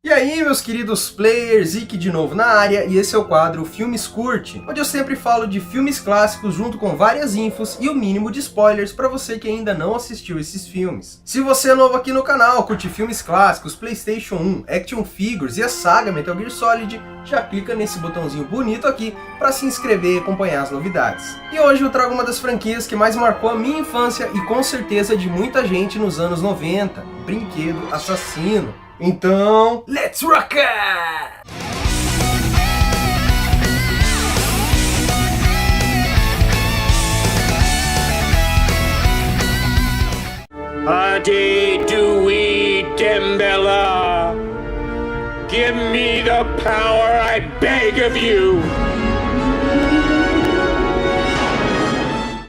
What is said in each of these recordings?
E aí, meus queridos players, Ike de novo na área, e esse é o quadro Filmes Curte, onde eu sempre falo de filmes clássicos junto com várias infos e o mínimo de spoilers para você que ainda não assistiu esses filmes. Se você é novo aqui no canal, curte filmes clássicos, PlayStation 1, action figures e a saga Metal Gear Solid, já clica nesse botãozinho bonito aqui para se inscrever e acompanhar as novidades. E hoje eu trago uma das franquias que mais marcou a minha infância e com certeza de muita gente nos anos 90, Brinquedo Assassino. Então, let's rock it! Adi-dui Dembella, give me the power, I beg of you!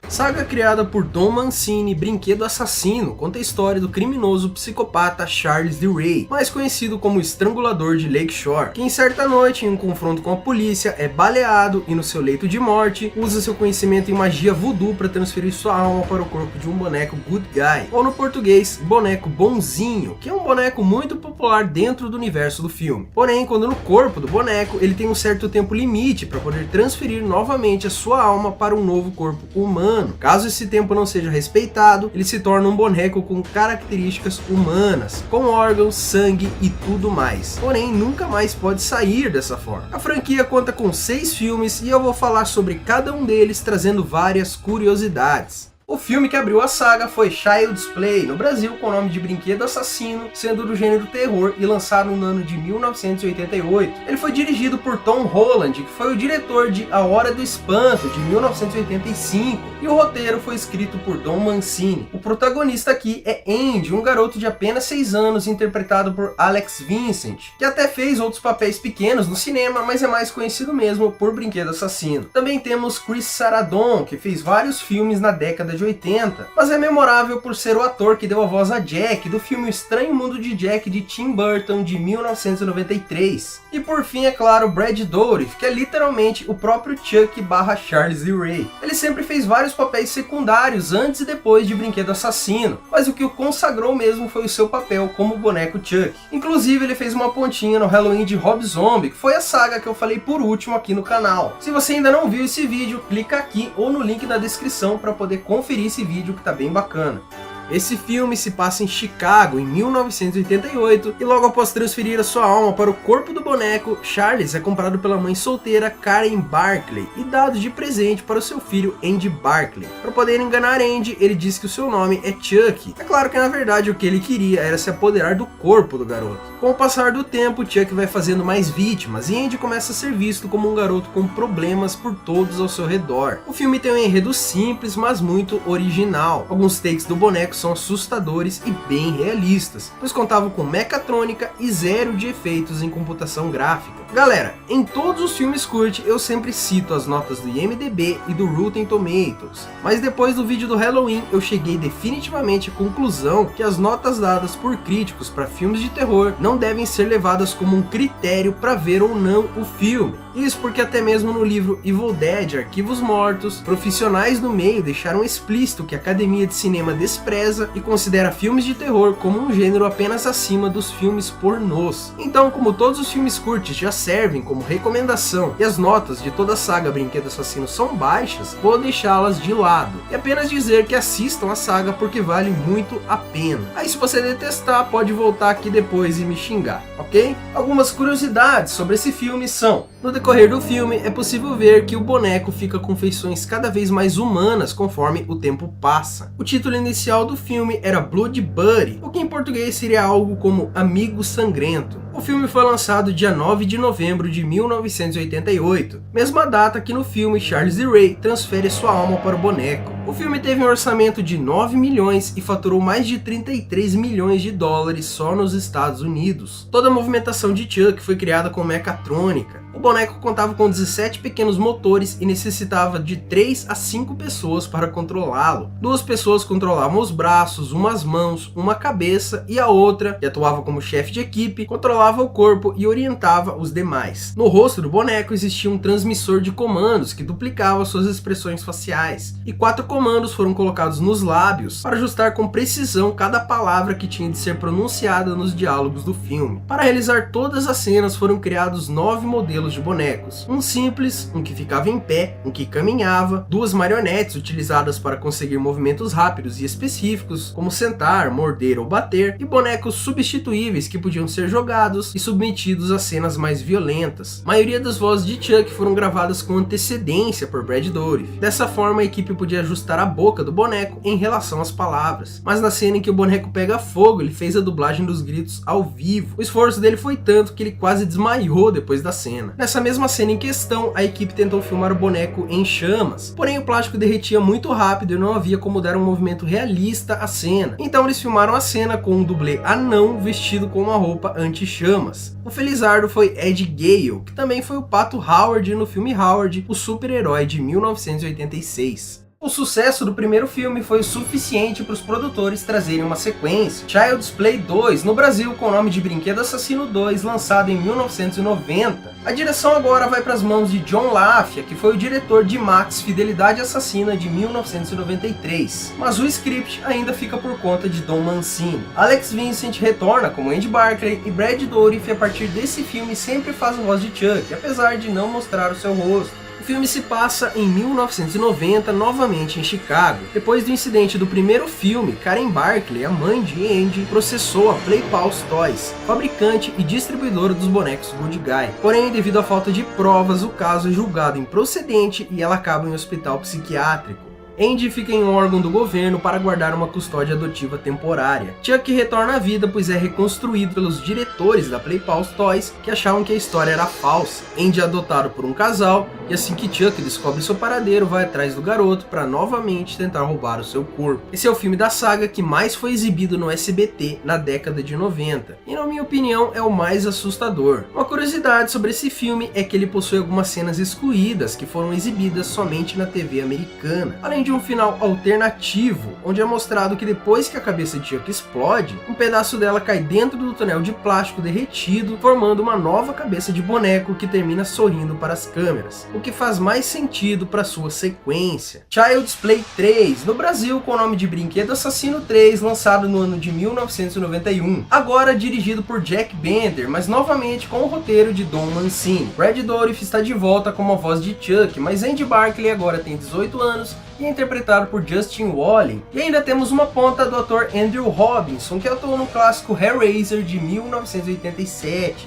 Saga criada por Don Mancini, Brinquedo Assassino, conta a história do criminoso psicopata Charles Lee Ray, mais conhecido como o Estrangulador de Lakeshore, que em certa noite, em um confronto com a polícia, é baleado e no seu leito de morte, usa seu conhecimento em magia voodoo para transferir sua alma para o corpo de um boneco good guy, ou no português, boneco bonzinho, que é um boneco muito popular dentro do universo do filme. Porém, quando no corpo do boneco, ele tem um certo tempo limite para poder transferir novamente a sua alma para um novo corpo humano. Caso esse tempo não seja respeitado, ele se torna um boneco com características humanas, com órgãos, sangue e tudo mais. Porém, nunca mais pode sair dessa forma. A franquia conta com 6 filmes e eu vou falar sobre cada um deles, trazendo várias curiosidades. O filme que abriu a saga foi Child's Play, no Brasil com o nome de Brinquedo Assassino, sendo do gênero terror e lançado no ano de 1988. Ele foi dirigido por Tom Holland, que foi o diretor de A Hora do Espanto, de 1985, e o roteiro foi escrito por Don Mancini. O protagonista aqui é Andy, um garoto de apenas 6 anos, interpretado por Alex Vincent, que até fez outros papéis pequenos no cinema, mas é mais conhecido mesmo por Brinquedo Assassino. Também temos Chris Sarandon, que fez vários filmes na década de 80, mas é memorável por ser o ator que deu a voz a Jack do filme O Estranho Mundo de Jack de Tim Burton de 1993. E por fim, é claro, Brad Dourif, que é literalmente o próprio Chuck / Charles Lee Ray. Ele sempre fez vários papéis secundários antes e depois de Brinquedo Assassino, mas o que o consagrou mesmo foi o seu papel como boneco Chuck. Inclusive, ele fez uma pontinha no Halloween de Rob Zombie, que foi a saga que eu falei por último aqui no canal. Se você ainda não viu esse vídeo, clica aqui ou no link na descrição para poder conferir esse vídeo que tá bem bacana. Esse filme se passa em Chicago em 1988 e logo após transferir a sua alma para o corpo do boneco, Charles é comprado pela mãe solteira Karen Barkley e dado de presente para o seu filho Andy Barkley. Para poder enganar Andy, ele diz que o seu nome é Chuck. É claro que na verdade o que ele queria era se apoderar do corpo do garoto. Com o passar do tempo, Chuck vai fazendo mais vítimas e Andy começa a ser visto como um garoto com problemas por todos ao seu redor. O filme tem um enredo simples, mas muito original. Alguns takes do boneco são assustadores e bem realistas, pois contavam com mecatrônica e 0 de efeitos em computação gráfica. Galera, em todos os filmes curte eu sempre cito as notas do IMDb e do Rotten Tomatoes, mas depois do vídeo do Halloween eu cheguei definitivamente à conclusão que as notas dadas por críticos para filmes de terror não devem ser levadas como um critério para ver ou não o filme. Isso porque até mesmo no livro Evil Dead, Arquivos Mortos, profissionais do meio deixaram explícito que a Academia de Cinema despreza e considera filmes de terror como um gênero apenas acima dos filmes pornôs. Então, como todos os filmes curtes já servem como recomendação e as notas de toda a saga Brinquedo Assassino são baixas, vou deixá-las de lado e apenas dizer que assistam a saga porque vale muito a pena. Aí se você detestar, pode voltar aqui depois e me xingar, ok? Algumas curiosidades sobre esse filme são: no decorrer do filme é possível ver que o boneco fica com feições cada vez mais humanas conforme o tempo passa. O título inicial do filme era Blood Buddy, o que em português seria algo como Amigo Sangrento. O filme foi lançado dia 9 de novembro de 1988, mesma data que no filme Charles Lee Ray transfere sua alma para o boneco. O filme teve um orçamento de 9 milhões e faturou mais de 33 milhões de dólares só nos Estados Unidos. Toda a movimentação de Chuck foi criada com mecatrônica. O boneco contava com 17 pequenos motores e necessitava de 3 a 5 pessoas para controlá-lo. 2 pessoas controlavam os braços, umas mãos, uma cabeça e a outra, que atuava como chefe de equipe, controlava o corpo e orientava os demais. No rosto do boneco existia um transmissor de comandos que duplicava suas expressões faciais e 4 comandos foram colocados nos lábios para ajustar com precisão cada palavra que tinha de ser pronunciada nos diálogos do filme. Para realizar todas as cenas foram criados 9 modelos de bonecos, um simples, um que ficava em pé, um que caminhava, 2 marionetes utilizadas para conseguir movimentos rápidos e específicos, como sentar, morder ou bater, e bonecos substituíveis que podiam ser jogados e submetidos a cenas mais violentas. A maioria das vozes de Chuck foram gravadas com antecedência por Brad Dourif. Dessa forma, a equipe podia ajustar a boca do boneco em relação às palavras. Mas na cena em que o boneco pega fogo, ele fez a dublagem dos gritos ao vivo. O esforço dele foi tanto que ele quase desmaiou depois da cena. Nessa mesma cena em questão, a equipe tentou filmar o boneco em chamas, porém o plástico derretia muito rápido e não havia como dar um movimento realista à cena. Então eles filmaram a cena com um dublê anão vestido com uma roupa anti-chamas. O felizardo foi Ed Gale, que também foi o Pato Howard no filme Howard, o super-herói de 1986. O sucesso do primeiro filme foi o suficiente para os produtores trazerem uma sequência, Child's Play 2, no Brasil com o nome de Brinquedo Assassino 2, lançado em 1990. A direção agora vai para as mãos de John LaFia, que foi o diretor de Max Fidelidade Assassina de 1993, mas o script ainda fica por conta de Don Mancini. Alex Vincent retorna como Andy Barclay e Brad Dourif a partir desse filme sempre faz a voz de Chuck, apesar de não mostrar o seu rosto. O filme se passa em 1990, novamente em Chicago. Depois do incidente do primeiro filme, Karen Barclay, a mãe de Andy, processou a Play Pals Toys, fabricante e distribuidora dos bonecos Good Guy. Porém, devido à falta de provas, o caso é julgado improcedente e ela acaba em um hospital psiquiátrico. Andy fica em um órgão do governo para guardar uma custódia adotiva temporária. Chuck retorna à vida, pois é reconstruído pelos diretores da Play Pals Toys, que achavam que a história era falsa. Andy é adotado por um casal, e assim que Chuck descobre seu paradeiro, vai atrás do garoto para novamente tentar roubar o seu corpo. Esse é o filme da saga que mais foi exibido no SBT na década de 90, e na minha opinião é o mais assustador. Uma curiosidade sobre esse filme é que ele possui algumas cenas excluídas que foram exibidas somente na TV americana, além de um final alternativo, onde é mostrado que depois que a cabeça de Chuck explode, um pedaço dela cai dentro do túnel de plástico derretido, formando uma nova cabeça de boneco que termina sorrindo para as câmeras, o que faz mais sentido para sua sequência. Child's Play 3, no Brasil com o nome de Brinquedo Assassino 3, lançado no ano de 1991, agora dirigido por Jack Bender, mas novamente com o roteiro de Don Mancini. Brad Dourif está de volta como a voz de Chuck, mas Andy Barclay agora tem 18 anos e é interpretado por Justin Walling. E ainda temos uma ponta do ator Andrew Robinson, que atuou no clássico Hellraiser de 1987.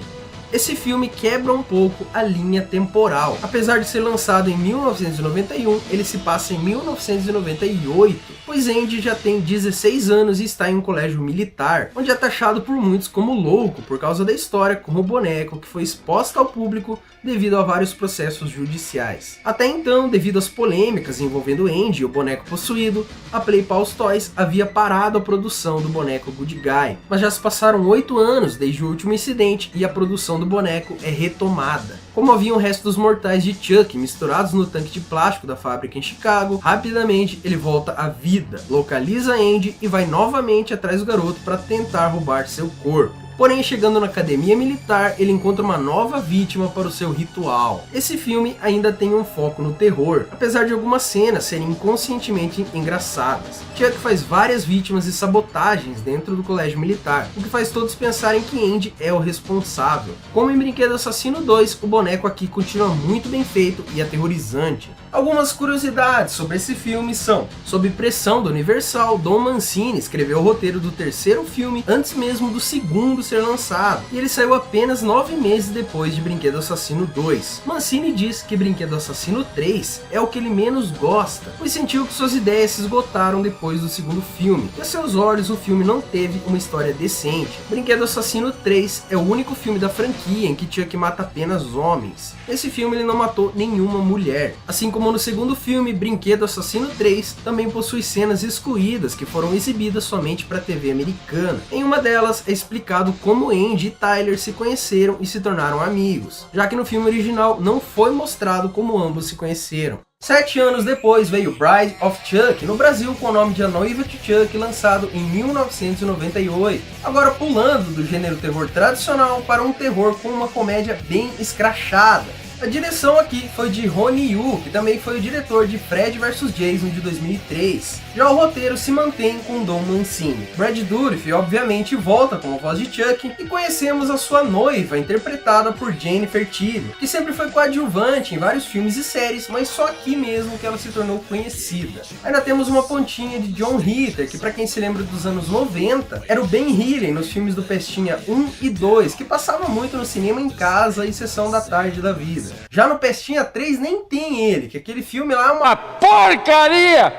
Esse filme quebra um pouco a linha temporal. Apesar de ser lançado em 1991, ele se passa em 1998, pois Andy já tem 16 anos e está em um colégio militar, onde é taxado por muitos como louco por causa da história com o boneco que foi exposta ao público devido a vários processos judiciais. Até então, devido às polêmicas envolvendo Andy e o boneco possuído, a Play Pals Toys havia parado a produção do boneco Good Guy, mas já se passaram 8 anos desde o último incidente e a produção do boneco é retomada. Como havia o resto dos mortais de Chuck misturados no tanque de plástico da fábrica em Chicago, rapidamente ele volta à vida, localiza Andy e vai novamente atrás do garoto para tentar roubar seu corpo. Porém, chegando na academia militar, ele encontra uma nova vítima para o seu ritual. Esse filme ainda tem um foco no terror, apesar de algumas cenas serem inconscientemente engraçadas. Chuck faz várias vítimas e sabotagens dentro do colégio militar, o que faz todos pensarem que Andy é o responsável. Como em Brinquedo Assassino 2, o boneco aqui continua muito bem feito e aterrorizante. Algumas curiosidades sobre esse filme são: sob pressão do Universal, Don Mancini escreveu o roteiro do terceiro filme antes mesmo do segundo ser lançado, e ele saiu apenas 9 meses depois de Brinquedo Assassino 2. Mancini diz que Brinquedo Assassino 3 é o que ele menos gosta, pois sentiu que suas ideias se esgotaram depois do segundo filme, e a seus olhos o filme não teve uma história decente. Brinquedo Assassino 3 é o único filme da franquia em que Chuck mata apenas homens. Nesse filme ele não matou nenhuma mulher. Assim como no segundo filme, Brinquedo Assassino 3 também possui cenas excluídas que foram exibidas somente para a TV americana. Em uma delas é explicado como Andy e Tyler se conheceram e se tornaram amigos, já que no filme original não foi mostrado como ambos se conheceram. 7 anos depois veio Bride of Chuck, no Brasil com o nome de A Noiva de Chuck, lançado em 1998. Agora pulando do gênero terror tradicional para um terror com uma comédia bem escrachada. A direção aqui foi de Ronnie Yu, que também foi o diretor de Fred vs Jason de 2003. Já o roteiro se mantém com Don Mancini. Brad Dourif obviamente volta com a voz de Chuck e conhecemos a sua noiva, interpretada por Jennifer Tilly, que sempre foi coadjuvante em vários filmes e séries, mas só aqui mesmo que ela se tornou conhecida. Ainda temos uma pontinha de John Ritter, que para quem se lembra dos anos 90, era o Ben Healy nos filmes do Pestinha 1 e 2, que passava muito no cinema em casa e sessão da tarde da vida. Já no Pestinha 3 nem tem ele, que aquele filme lá é uma porcaria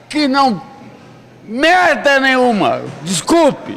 que não merda nenhuma, desculpe.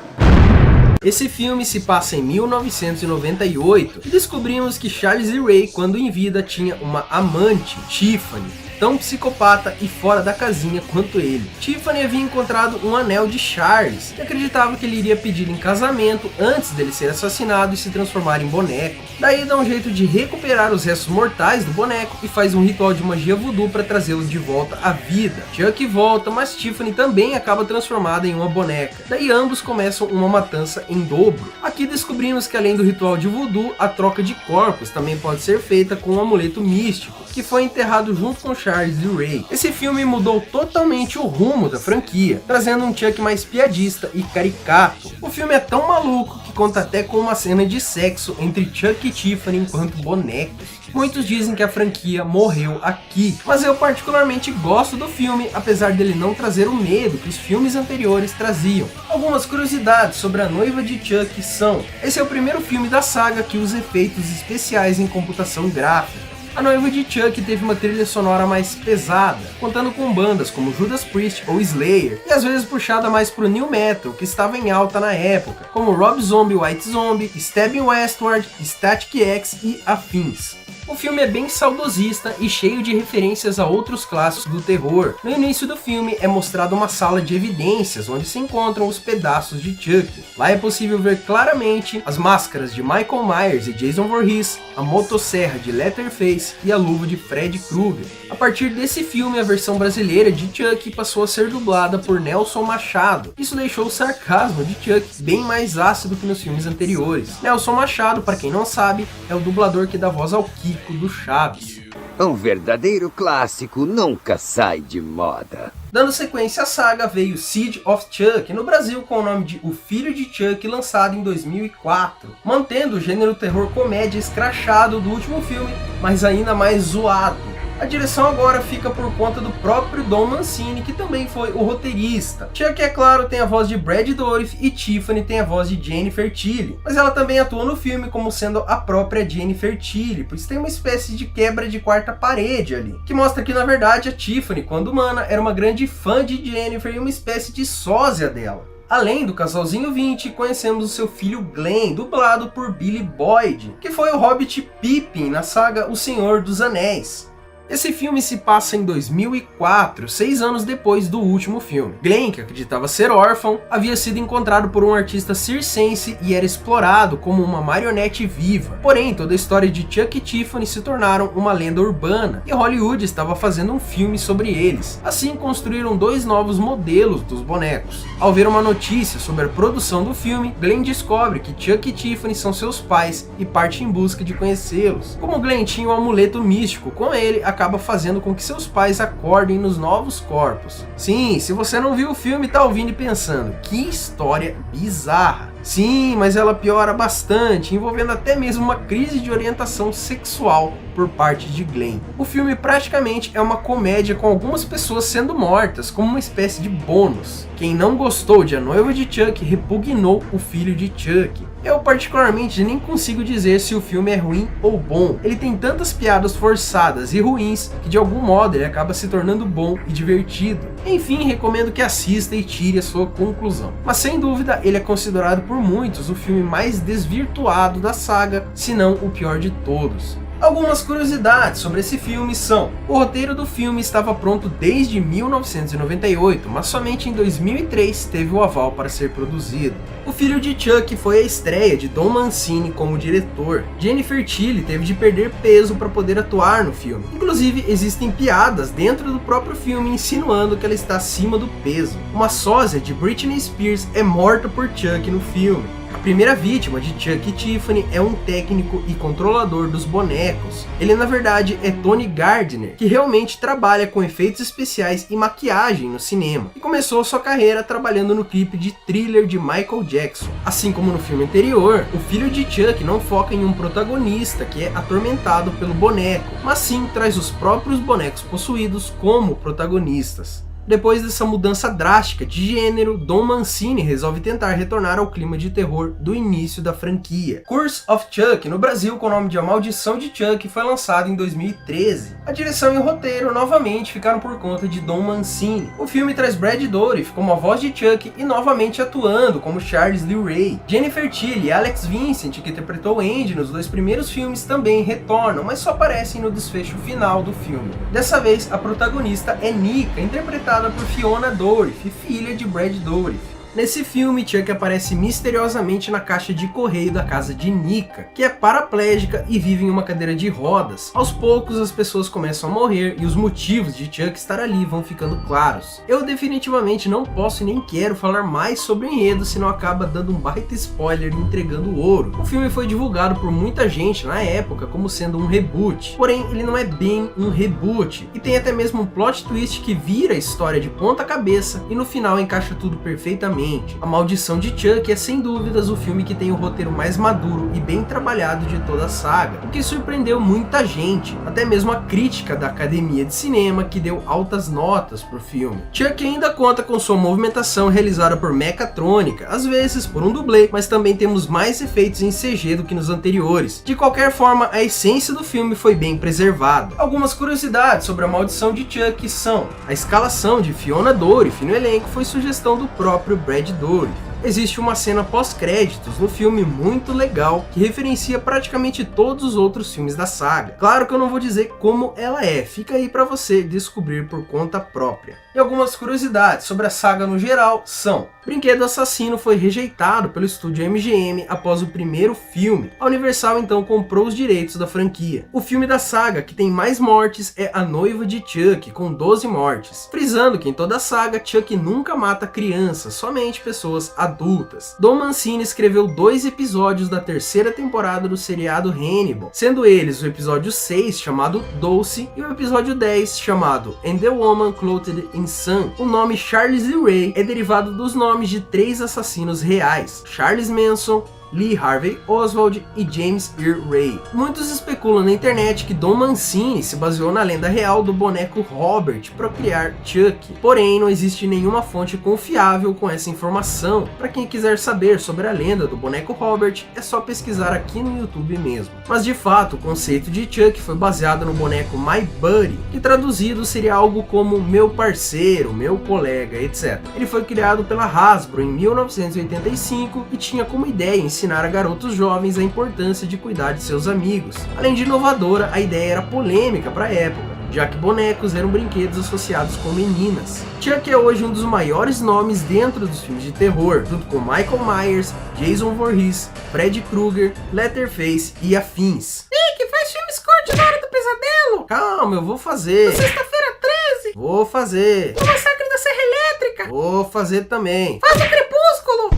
Esse filme se passa em 1998 e descobrimos que Charles Lee Ray, quando em vida, tinha uma amante, Tiffany, tão psicopata e fora da casinha quanto ele. Tiffany havia encontrado um anel de Charles e acreditava que ele iria pedir em casamento antes dele ser assassinado e se transformar em boneco. Daí dá um jeito de recuperar os restos mortais do boneco e faz um ritual de magia voodoo para trazê-lo de volta à vida. Chuck volta, mas Tiffany também acaba transformada em uma boneca. Daí ambos começam uma matança em dobro. Aqui descobrimos que além do ritual de voodoo, a troca de corpos também pode ser feita com um amuleto místico, que foi enterrado junto com Charles Lee Ray. Esse filme mudou totalmente o rumo da franquia, trazendo um Chuck mais piadista e caricato. O filme é tão maluco que conta até com uma cena de sexo entre Chuck e Tiffany enquanto bonecos. Muitos dizem que a franquia morreu aqui, mas eu particularmente gosto do filme, apesar dele não trazer o medo que os filmes anteriores traziam. Algumas curiosidades sobre A Noiva de Chuck são: esse é o primeiro filme da saga que usa efeitos especiais em computação gráfica. A Noiva de Chuck teve uma trilha sonora mais pesada, contando com bandas como Judas Priest ou Slayer, e às vezes puxada mais pro new metal, que estava em alta na época, como Rob Zombie, White Zombie, Stabbing Westward, Static X e afins. O filme é bem saudosista e cheio de referências a outros clássicos do terror. No início do filme é mostrada uma sala de evidências onde se encontram os pedaços de Chuck. Lá é possível ver claramente as máscaras de Michael Myers e Jason Voorhees, a motosserra de Leatherface e a luva de Freddy Krueger. A partir desse filme, a versão brasileira de Chuck passou a ser dublada por Nelson Machado. Isso deixou o sarcasmo de Chuck bem mais ácido que nos filmes anteriores. Nelson Machado, para quem não sabe, é o dublador que dá voz ao Kiko do Chaves. Um verdadeiro clássico nunca sai de moda. Dando sequência à saga, veio Seed of Chuck, no Brasil com o nome de O Filho de Chuck, lançado em 2004, mantendo o gênero terror comédia escrachado do último filme, mas ainda mais zoado. A direção agora fica por conta do próprio Don Mancini, que também foi o roteirista. Chuck, é claro, tem a voz de Brad Dourif e Tiffany tem a voz de Jennifer Tilly, mas ela também atua no filme como sendo a própria Jennifer Tilly, pois tem uma espécie de quebra de quarta parede ali, que mostra que na verdade a Tiffany, quando humana, era uma grande fã de Jennifer e uma espécie de sósia dela. Além do casalzinho 20, conhecemos o seu filho Glenn, dublado por Billy Boyd, que foi o Hobbit Pippin na saga O Senhor dos Anéis. Esse filme se passa em 2004, 6 anos depois do último filme. Glenn, que acreditava ser órfão, havia sido encontrado por um artista circense e era explorado como uma marionete viva. Porém, toda a história de Chuck e Tiffany se tornaram uma lenda urbana, e Hollywood estava fazendo um filme sobre eles. Assim, construíram 2 novos modelos dos bonecos. Ao ver uma notícia sobre a produção do filme, Glenn descobre que Chuck e Tiffany são seus pais e parte em busca de conhecê-los. Como Glenn tinha um amuleto místico com ele, acaba fazendo com que seus pais acordem nos novos corpos. Sim, se você não viu o filme, tá ouvindo e pensando, que história bizarra. Sim, mas ela piora bastante, envolvendo até mesmo uma crise de orientação sexual por parte de Glenn. O filme praticamente é uma comédia com algumas pessoas sendo mortas, como uma espécie de bônus. Quem não gostou de A Noiva de Chuck repugnou O Filho de Chuck. Eu particularmente nem consigo dizer se o filme é ruim ou bom. Ele tem tantas piadas forçadas e ruins que de algum modo ele acaba se tornando bom e divertido. Enfim, recomendo que assista e tire a sua conclusão. Mas sem dúvida ele é considerado por muitos o filme mais desvirtuado da saga, se não o pior de todos. Algumas curiosidades sobre esse filme são: o roteiro do filme estava pronto desde 1998, mas somente em 2003 teve o aval para ser produzido. O Filho de Chuck foi a estreia de Don Mancini como diretor. Jennifer Tilly teve de perder peso para poder atuar no filme. Inclusive, existem piadas dentro do próprio filme insinuando que ela está acima do peso. Uma sósia de Britney Spears é morta por Chuck no filme. A primeira vítima de Chuck e Tiffany é um técnico e controlador dos bonecos. Ele na verdade é Tony Gardner, que realmente trabalha com efeitos especiais e maquiagem no cinema, e começou sua carreira trabalhando no clipe de Thriller de Michael Jackson. Assim como no filme anterior, o filho de Chuck não foca em um protagonista que é atormentado pelo boneco, mas sim traz os próprios bonecos possuídos como protagonistas. Depois dessa mudança drástica de gênero, Don Mancini resolve tentar retornar ao clima de terror do início da franquia. Curse of Chuck, no Brasil com o nome de A Maldição de Chuck, foi lançado em 2013. A direção e o roteiro novamente ficaram por conta de Don Mancini. O filme traz Brad Dourif como a voz de Chuck e novamente atuando como Charles Lee Ray. Jennifer Tilly e Alex Vincent, que interpretou Andy nos 2 primeiros filmes, também retornam, mas só aparecem no desfecho final do filme. Dessa vez, a protagonista é Nika, interpretada por Fiona Dourif, filha de Brad Dourif. Nesse filme, Chuck aparece misteriosamente na caixa de correio da casa de Nika, que é paraplégica e vive em uma cadeira de rodas. Aos poucos, as pessoas começam a morrer e os motivos de Chuck estar ali vão ficando claros. Eu definitivamente não posso e nem quero falar mais sobre o enredo, senão acaba dando um baita spoiler e entregando ouro. O filme foi divulgado por muita gente na época como sendo um reboot, porém ele não é bem um reboot, e tem até mesmo um plot twist que vira a história de ponta cabeça e no final encaixa tudo perfeitamente. A Maldição de Chuck é sem dúvidas o filme que tem o roteiro mais maduro e bem trabalhado de toda a saga, o que surpreendeu muita gente, até mesmo a crítica da Academia de Cinema, que deu altas notas pro filme. Chuck ainda conta com sua movimentação realizada por mecatrônica, às vezes por um dublê, mas também temos mais efeitos em CG do que nos anteriores. De qualquer forma, a essência do filme foi bem preservada. Algumas curiosidades sobre A Maldição de Chuck são: a escalação de Fiona Dourif no elenco foi sugestão do próprio Brad Dourif. Existe uma cena pós-créditos no filme muito legal que referencia praticamente todos os outros filmes da saga. Claro que eu não vou dizer como ela é, fica aí para você descobrir por conta própria. E algumas curiosidades sobre a saga no geral são: Brinquedo Assassino foi rejeitado pelo estúdio MGM após o primeiro filme. A Universal então comprou os direitos da franquia. O filme da saga que tem mais mortes é A Noiva de Chuck, com 12 mortes, frisando que em toda a saga Chuck nunca mata crianças, somente pessoas adultas. Don Mancini escreveu 2 episódios da 3ª temporada do seriado Hannibal, sendo eles o episódio 6, chamado Dulce, e o episódio 10, chamado And the Woman Clothed in Sun. O nome Charles Lee Ray é derivado dos nomes de 3 assassinos reais: Charles Manson, Lee Harvey Oswald e James Earl Ray. Muitos especulam na internet que Don Mancini se baseou na lenda real do boneco Robert para criar Chuck, porém não existe nenhuma fonte confiável com essa informação. Para quem quiser saber sobre a lenda do boneco Robert, é só pesquisar aqui no YouTube mesmo. Mas de fato, o conceito de Chuck foi baseado no boneco My Buddy, que traduzido seria algo como meu parceiro, meu colega, etc. Ele foi criado pela Hasbro em 1985 e tinha como ideia ensinar a garotos jovens a importância de cuidar de seus amigos. Além de inovadora, a ideia era polêmica para a época, já que bonecos eram brinquedos associados com meninas. Chuck é hoje um dos maiores nomes dentro dos filmes de terror, junto com Michael Myers, Jason Voorhees, Freddy Krueger, Leatherface e afins. Nick, faz filme esconde na Hora do Pesadelo! Calma, eu vou fazer. Sexta-feira 13! Vou fazer. O Massacre da Serra Elétrica! Vou fazer também. Faz o Crepúsculo!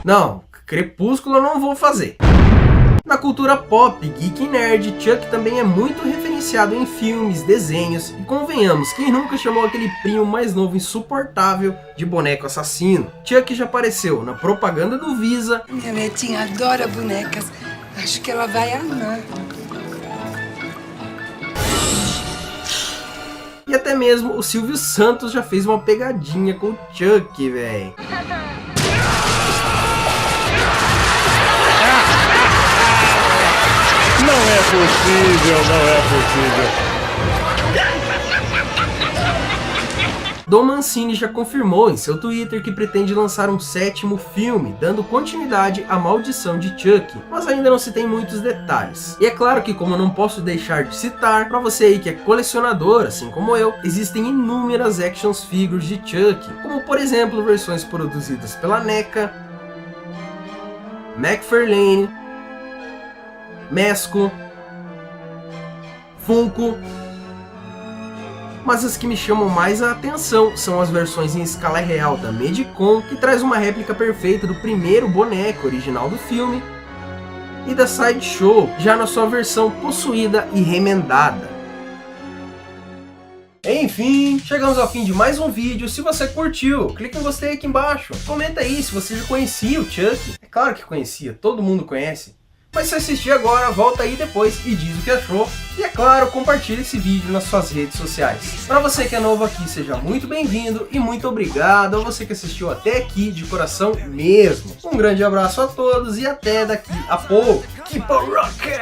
Não, Crepúsculo eu não vou fazer. Na cultura pop, geek e nerd, Chuck também é muito referenciado em filmes, desenhos, e convenhamos, quem nunca chamou aquele primo mais novo insuportável de boneco assassino? Chuck já apareceu na propaganda do Visa. Minha netinha adora bonecas, acho que ela vai amar. E até mesmo o Silvio Santos já fez uma pegadinha com o Chuck, véi. Não é possível, não é possível. Don Mancini já confirmou em seu Twitter que pretende lançar um 7º filme, dando continuidade à Maldição de Chuck, mas ainda não se tem muitos detalhes. E é claro que, como eu não posso deixar de citar, para você aí que é colecionador, assim como eu, existem inúmeras action figures de Chuck, como por exemplo versões produzidas pela NECA, McFarlane, Mesco, Funko, mas as que me chamam mais a atenção são as versões em escala real da Medicom, que traz uma réplica perfeita do primeiro boneco original do filme, e da Sideshow, já na sua versão possuída e remendada. Enfim, chegamos ao fim de mais um vídeo. Se você curtiu, clica em gostei aqui embaixo. Comenta aí se você já conhecia o Chuck. É claro que conhecia, todo mundo conhece. Mas se assistir agora, volta aí depois e diz o que achou. E é claro, compartilhe esse vídeo nas suas redes sociais. Para você que é novo aqui, seja muito bem-vindo e muito obrigado a você que assistiu até aqui de coração mesmo. Um grande abraço a todos e até daqui a pouco. Keep on rockin'!